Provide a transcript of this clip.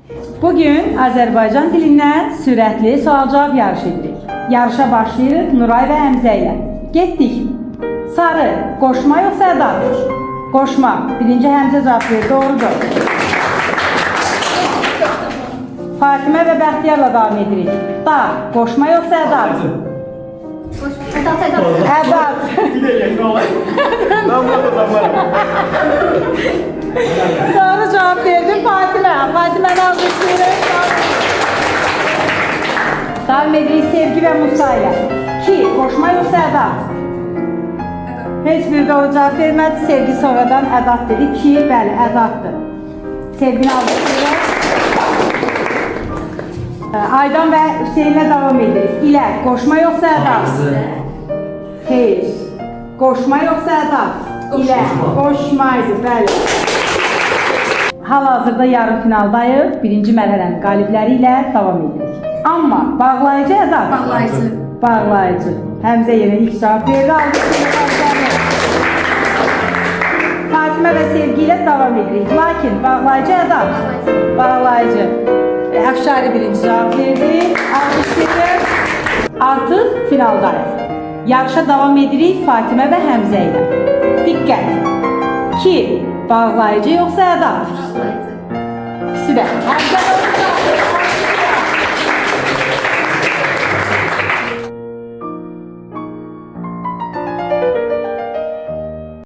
Bugün Azərbaycan dilindən sürətli sual-cavab yarışı edirik. Yarışa başlayırıq Nuray və Həmzə ilə. Getdik. Sarı, qoşma yoxsa ədadır? Qoşma. Birinci Həmzə cavab verir, doğrudur. Fatimə və Bəxtiyarla davam edirik. Da, qoşma yoxsa ədadır? Ədad. Bir de yenge olay. Ben burada da varım. Doğru cevap verdim Fatimə. Fatimə'ni almışsınız. Davam edirik Sevgi və Musa ilə. 2. Qoşma yoxsa ədat? Heç bir doğru cevap vermədi. Sevgi sonradan ədat dedi. 2. Bəli, ədatdır. Sevgini almışsınız. Aydan və Hüseynlə davam edirik. İlə, qoşma yoxsa ədat? Xeyr. Qoşma yoxsa ədat? İlə, qoşmaydı, bəli. Hal-hazırda yarım finaldayıq. Birinci mərhələnin qalibləri ilə davam edirik. Amma bağlayıcı ədat? Bağlayıcı. Bağlayıcı. Həmzə yenə ilk cavab verdi. Fatimə və Sevgi ilə davam edirik. Lakin bağlayıcı ədat? Bağlayıcı. Əfşari birinci cavab verdi. Alkışlayır. Artıq finaldayıq. Yarışa davam edirik Fatimə və Həmzə ilə. Diqqət. 2. Bağlayıcı yoxsa ədat? Bağlayıcı. İkisi də. Həmzə